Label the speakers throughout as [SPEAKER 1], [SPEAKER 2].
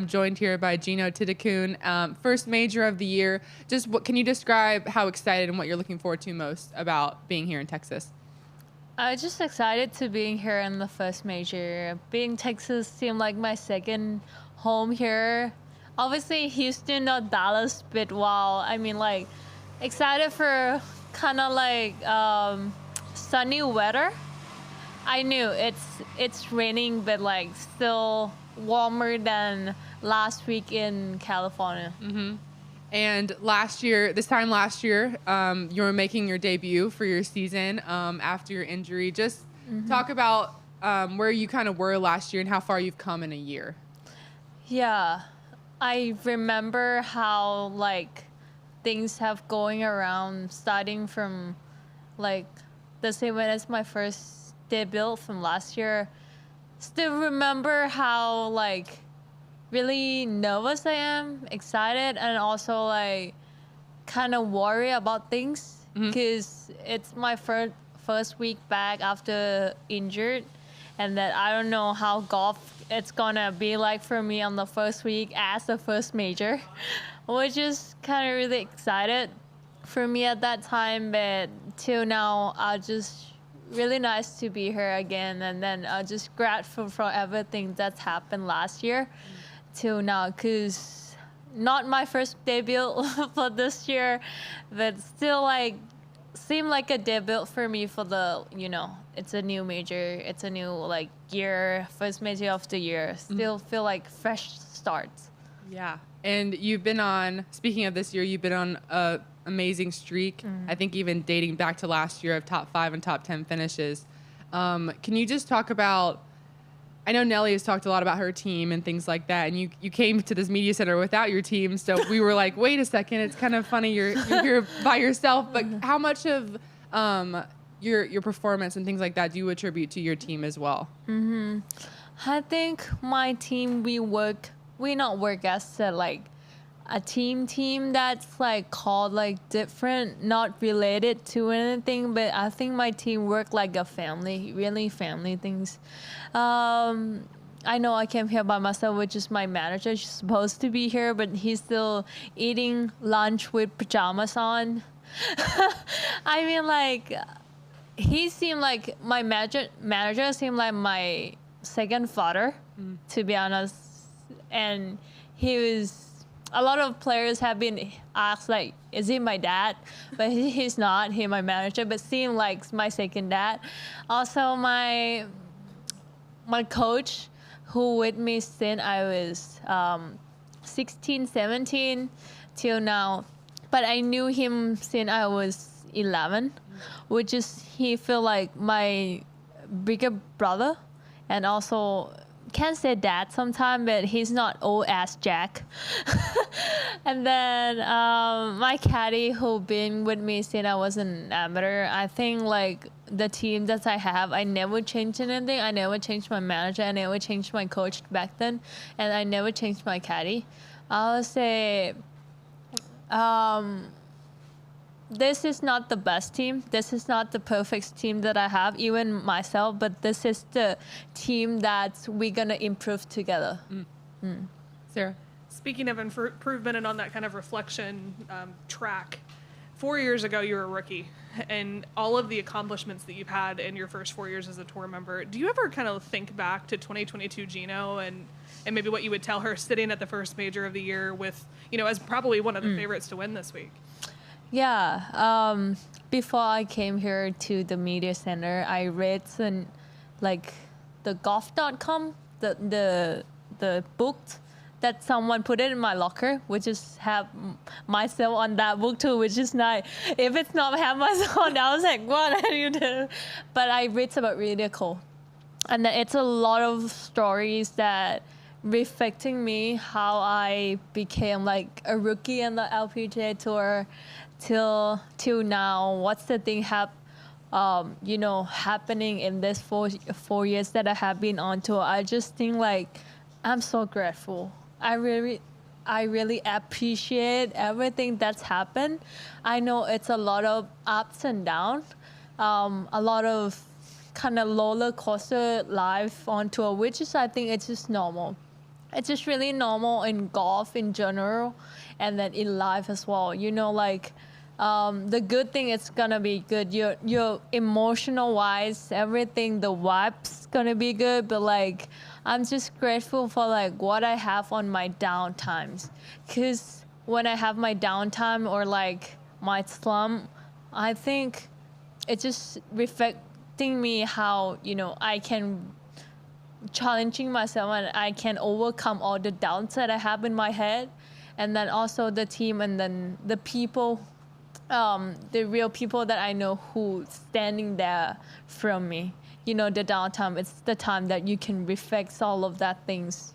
[SPEAKER 1] joined here by Jeeno Thitikul, first major of the year. Just what can you describe how excited and what you're looking forward to most about being here in Texas?
[SPEAKER 2] I'm just excited to being here in the first major. Being Texas seemed like my second home here. Obviously, Houston or Dallas, but wow. I mean, like, excited for kind of like sunny weather. I knew it's raining, but like still warmer than last week in California.
[SPEAKER 1] And this time last year, you were making your debut for your season after your injury. Just talk about where you kind of were last year and how far you've come in a year.
[SPEAKER 2] Yeah, I remember how like things have going around starting from like the same way as my first debut from last year. Still remember how like really nervous I am, excited, and also like kind of worry about things because it's my first week back after injured, and that I don't know how golf it's gonna be like for me on the first week as the first major, which is kind of really excited for me at that time. But till now, I just really nice to be here again, and then just grateful for everything that's happened last year till now, because not my first debut for this year, but still like seemed like a debut for me for the, it's a new major, it's a new like year, first major of the year. Still feel like fresh starts.
[SPEAKER 1] Yeah. And speaking of this year, you've been on a amazing streak. I think even dating back to last year of top 5 and top 10 finishes. Can you just talk about, I know Nelly has talked a lot about her team and things like that, and you came to this media center without your team, so we were like, wait a second, it's kind of funny you're here by yourself, but how much of your performance and things like that do you attribute to your team as well?
[SPEAKER 2] I think my team, we not work as a team that's like called like different, not related to anything, but I think my team work like a family, really family things. I know I came here by myself, which is my manager. She's supposed to be here, but he's still eating lunch with pajamas on. I mean, like, he seemed like my manager seemed like my second father, to be honest. And a lot of players have been asked, like, is he my dad? But he's not. He's my manager, but seemed like my second dad. Also, my coach, who with me since I was 16, 17 till now. But I knew him since I was 11, which is he feel like my bigger brother, and also can't say dad sometimes, but he's not old ass Jack. And then my caddy who been with me since I was an amateur. I think like the team that I have, I never changed anything. I never changed my manager. I never changed my coach back then, and I never changed my caddy. I would say this is not the best team. This is not the perfect team that I have, even myself, but this is the team that we're going to improve together.
[SPEAKER 1] Sarah?
[SPEAKER 3] Speaking of improvement and on that kind of reflection track, 4 years ago you were a rookie, and all of the accomplishments that you've had in your first 4 years as a tour member, do you ever kind of think back to 2022 Jeeno and maybe what you would tell her sitting at the first major of the year with, as probably one of the favorites to win this week?
[SPEAKER 2] Yeah, before I came here to the media center, I read some, like the golf.com, the book that someone put it in my locker, which is have myself on that book too, which is nice. If it's not have myself on, I was like, what are you doing? But I read about really cool. And it's a lot of stories that reflecting me how I became like a rookie in the LPGA tour till now. What's the thing happening in this 4 years that I have been on tour? I just think like I'm so grateful. I really appreciate everything that's happened. I know it's a lot of ups and downs, a lot of kind of roller coaster life on tour, which is I think it's just normal. it's just really normal in golf in general, and then in life as well. You know, like the good thing is gonna be good. Your emotional wise, everything, the vibes gonna be good. But like, I'm just grateful for like what I have on my down times, cause when I have my downtime or like my slump, I think it's just reflecting me how, you know, I can challenging myself and I can overcome all the doubts that I have in my head, and then also the team, and then the people, the real people that I know who standing there from me. You know, the downtime, it's the time that you can reflect all of that things.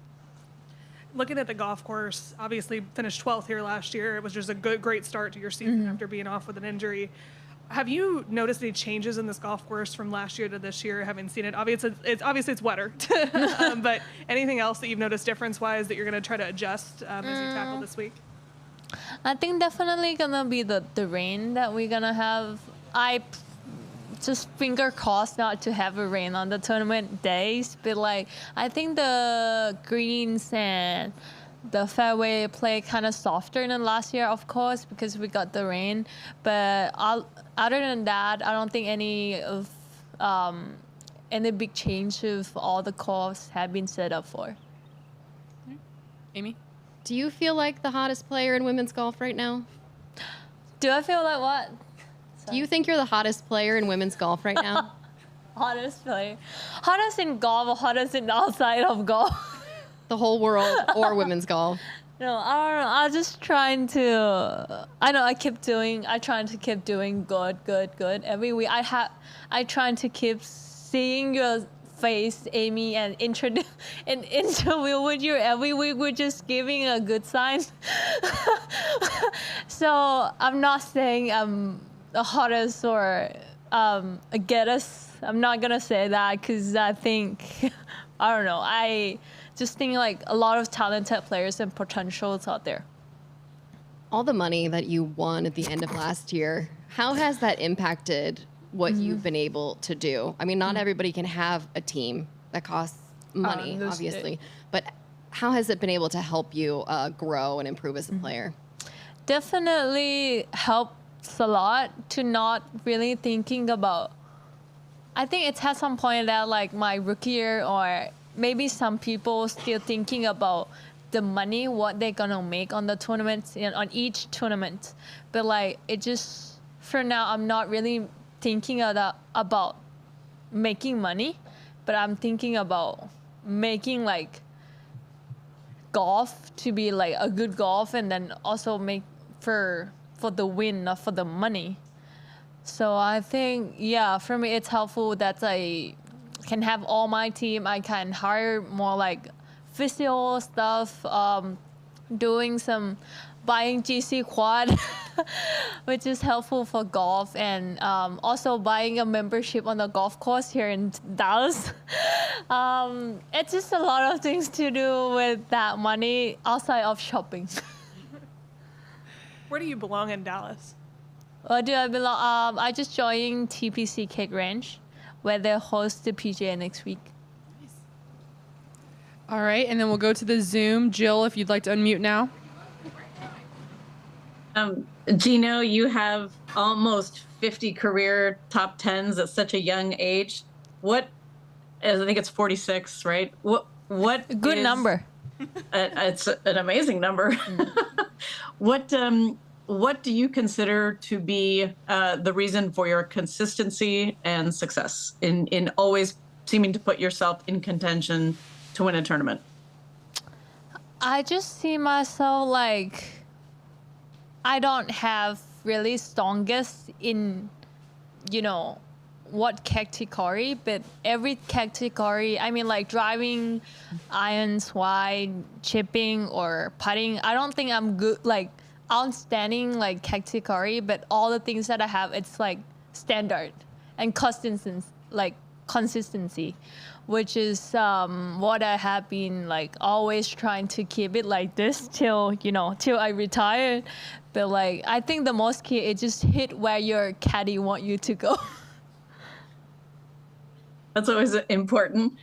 [SPEAKER 3] Looking at the golf course, obviously finished 12th here last year. It was just a great start to your season after being off with an injury. Have you noticed any changes in this golf course from last year to this year, having seen it? Obviously, it's wetter, but anything else that you've noticed difference-wise that you're going to try to adjust as you tackle this week?
[SPEAKER 2] I think definitely gonna be the rain that we're gonna have. I just finger crossed not to have a rain on the tournament days, but like I think the greens and the fairway play kind of softer than last year, of course, because we got the rain. But other than that, I don't think any big change of all the course have been set up for.
[SPEAKER 1] Amy?
[SPEAKER 4] Do you feel like the hottest player in women's golf right now?
[SPEAKER 2] Do I feel like what?
[SPEAKER 4] Do you think you're the hottest player in women's golf right now?
[SPEAKER 2] Hottest player? Hottest in golf or hottest in outside of golf?
[SPEAKER 4] The whole world or women's golf?
[SPEAKER 2] No, I don't know. I'm just trying to. I know I trying to keep doing good every week. I trying to keep seeing your face, Amy, and interview with you every week. We're just giving a good sign. So I'm not saying I'm the hottest or a gettest. I'm not gonna say that because I think I don't know. I just think like a lot of talented players and potentials out there.
[SPEAKER 4] All the money that you won at the end of last year, how has that impacted what you've been able to do? I mean, not everybody can have a team that costs money, obviously, but how has it been able to help you grow and improve as a player?
[SPEAKER 2] Definitely helps a lot to not really thinking about. I think it has some point that like my rookie year, or maybe some people still thinking about the money, what they're gonna make on the tournaments, on each tournament. But like it just, for now, I'm not really thinking about making money, but I'm thinking about making like golf to be like a good golf, and then also make for the win, not for the money. So I think, yeah, for me it's helpful that I can have all my team. I can hire more like physio stuff, doing some buying GC quad, which is helpful for golf, and also buying a membership on the golf course here in Dallas. It's just a lot of things to do with that money outside of shopping.
[SPEAKER 3] Where do you belong in Dallas?
[SPEAKER 2] Where do I belong? I just joined TPC Cake Ranch, where they host the PGA next week.
[SPEAKER 1] All right, and then we'll go to the Zoom. Jill, if you'd like to unmute now.
[SPEAKER 5] Jeeno, you have almost 50 career top 10s at such a young age. I think it's 46, right? What
[SPEAKER 2] Good number.
[SPEAKER 5] It's an amazing number. What do you consider to be the reason for your consistency and success in always seeming to put yourself in contention to win a tournament?
[SPEAKER 2] I just see myself like I don't have really strongest in, what category, but every category, I mean like driving, irons wide, chipping or putting, I don't think I'm good, like outstanding like category, but all the things that I have, it's like standard and consistency, which is what I have been like always trying to keep it like this till I retire. But like I think the most key is just hit where your caddy want you to go.
[SPEAKER 5] That's always important.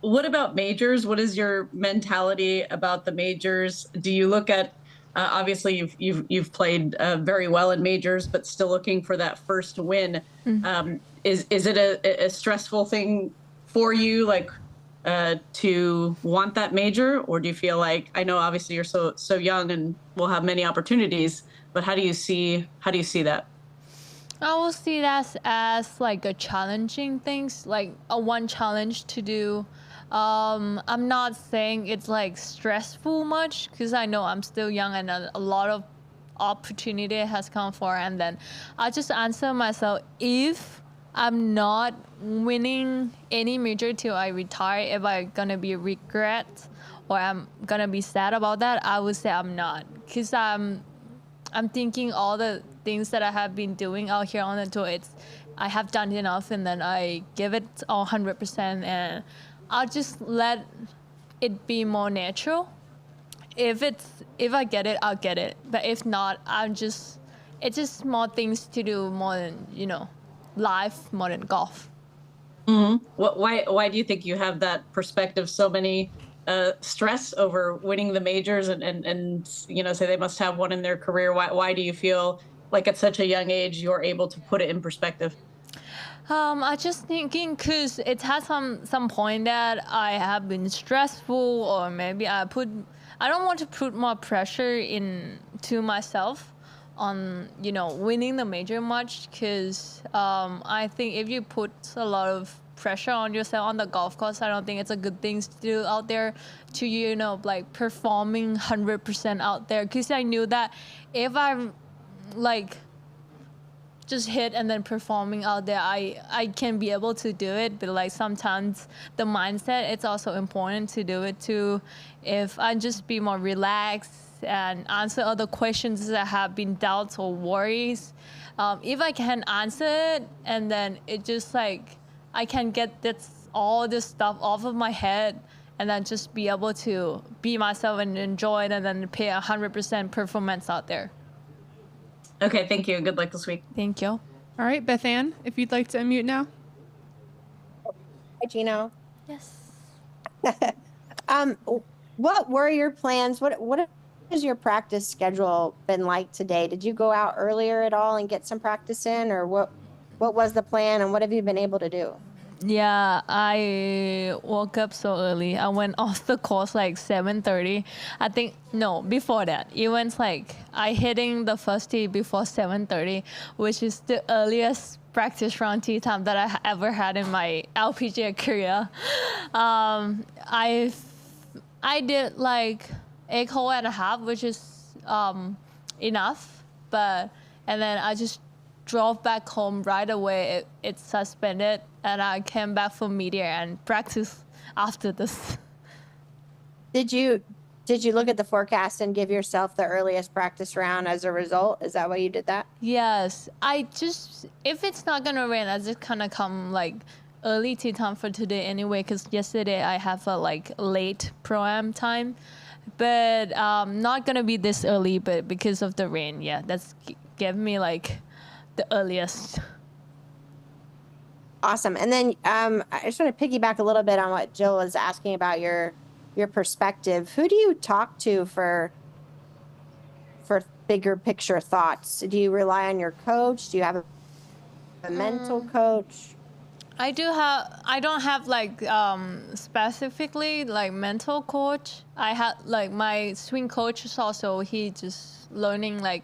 [SPEAKER 5] What about majors? What is your mentality about the majors? Do you look at obviously you've played very well in majors, but still looking for that first win? Is it a stressful thing for you, like to want that major, or do you feel like, I know obviously you're so young and will have many opportunities, but how do you see that?
[SPEAKER 2] I will see that as like a challenging things, like a one challenge to do. I'm not saying it's like stressful much because I know I'm still young and a lot of opportunity has come for. And then I just answer myself, if I'm not winning any major till I retire, if I'm gonna be regret or I'm gonna be sad about that, I would say I'm not, because I'm thinking all the things that I have been doing out here on the tour, I have done enough, and then I give it 100%, and I'll just let it be more natural. If I get it, I'll get it. But if not, it's just small things to do more than, life, more than golf.
[SPEAKER 5] Why do you think you have that perspective? So many stress over winning the majors and say they must have one in their career. Why do you feel like at such a young age you're able to put it in perspective?
[SPEAKER 2] I just thinking because it has some point that I have been stressful, or maybe I don't want to put more pressure to myself on winning the major much, because I think if you put a lot of pressure on yourself on the golf course, I don't think it's a good thing to do out there, to like performing 100% out there, because I knew that if I like just hit and then performing out there, I can be able to do it, but like sometimes the mindset, it's also important to do it too. If I just be more relaxed and answer other questions that have been doubts or worries, if I can answer it, and then it just like I can get all this stuff off of my head, and then just be able to be myself and enjoy it, and then pay 100% performance out there.
[SPEAKER 5] Okay, thank you. Good luck this week.
[SPEAKER 2] Thank you.
[SPEAKER 1] All right, Beth Ann, if you'd like to unmute now.
[SPEAKER 6] Hi, Jeeno.
[SPEAKER 2] Yes.
[SPEAKER 6] What were your plans? What has your practice schedule been like today? Did you go out earlier at all and get some practice in, or what was the plan, and what have you been able to do?
[SPEAKER 2] Yeah, I woke up so early. I went off the course like 7:30. I think, no, before that. It went like, I hitting the first tee before 7:30, which is the earliest practice round tee time that I ever had in my LPGA career. I did like 8 hole and a half, which is enough. And then I just drove back home right away. It suspended, and I came back for media and practice after this.
[SPEAKER 6] Did you look at the forecast and give yourself the earliest practice round as a result? Is that why you did that?
[SPEAKER 2] Yes, if it's not gonna rain, I just kind of come like early tee time for today anyway, because yesterday I have a like late pro-am time, but not gonna be this early, but because of the rain, yeah, that's gave me like the earliest.
[SPEAKER 6] Awesome. And then I just want to piggyback a little bit on what Jill was asking about your perspective. Who do you talk to for bigger picture thoughts? Do you rely on your coach? Do you have a mental coach?
[SPEAKER 2] I don't have like specifically like mental coach. I had like my swing coach is also, he just learning like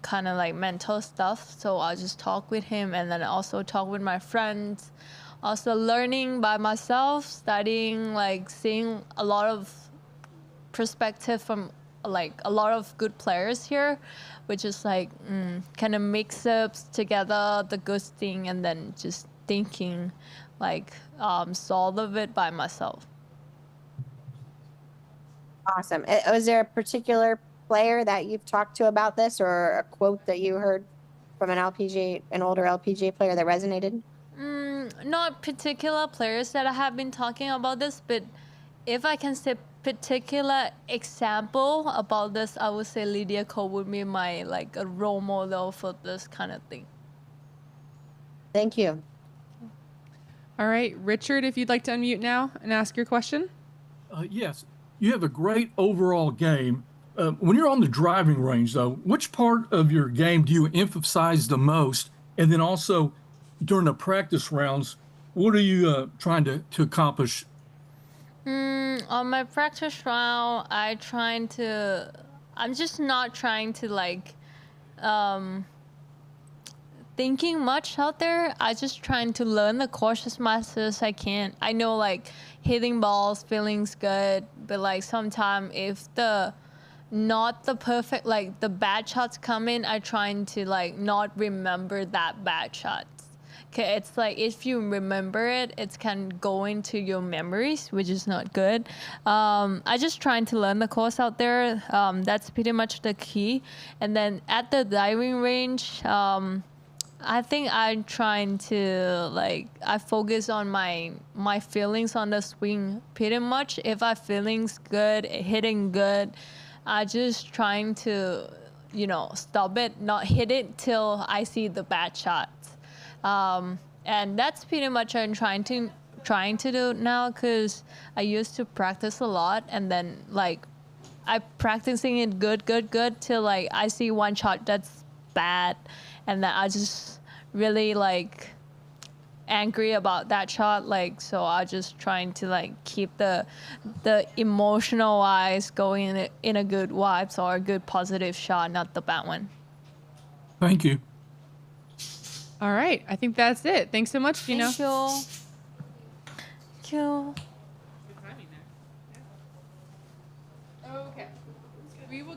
[SPEAKER 2] kind of like mental stuff. So I just talk with him, and then also talk with my friends. Also learning by myself, studying, like seeing a lot of perspective from like a lot of good players here, which is like kind of mix up together the good thing, and then just thinking like solve of it by myself.
[SPEAKER 6] Awesome. Was there a particular player that you've talked to about this, or a quote that you heard from an older LPGA player that resonated?
[SPEAKER 2] Not particular players that I have been talking about this, but if I can say particular example about this, I would say Lydia Ko would be my like a role model for this kind of thing.
[SPEAKER 6] Thank you.
[SPEAKER 1] All right, Richard, if you'd like to unmute now and ask your question.
[SPEAKER 7] Yes, you have a great overall game. When you're on the driving range, though, which part of your game do you emphasize the most? And then also during the practice rounds, what are you trying to accomplish?
[SPEAKER 2] On my practice round, I'm just not trying to thinking much out there. I just trying to learn the course as much as I can. I know hitting balls feelings good, but sometimes if not the perfect the bad shots come in, I trying to not remember that bad shots. Okay, it's if you remember it, it can go into your memories, which is not good. I just trying to learn the course out there. That's pretty much the key. And then at the diving range, I think I'm trying to I focus on my feelings on the swing pretty much. If I feelings good, hitting good, I just trying to stop it, not hit it till I see the bad shots. And that's pretty much I'm trying to do now, because I used to practice a lot, and then I practicing it good till I see one shot that's bad, and then I just really angry about that shot, so I just trying to keep the emotional wise going in a good vibes or a good positive shot, not the bad one.
[SPEAKER 7] Thank you.
[SPEAKER 1] All right, I think that's it. Thanks so much, Jeeno.
[SPEAKER 2] Thank you. Thank you.
[SPEAKER 1] Okay. We will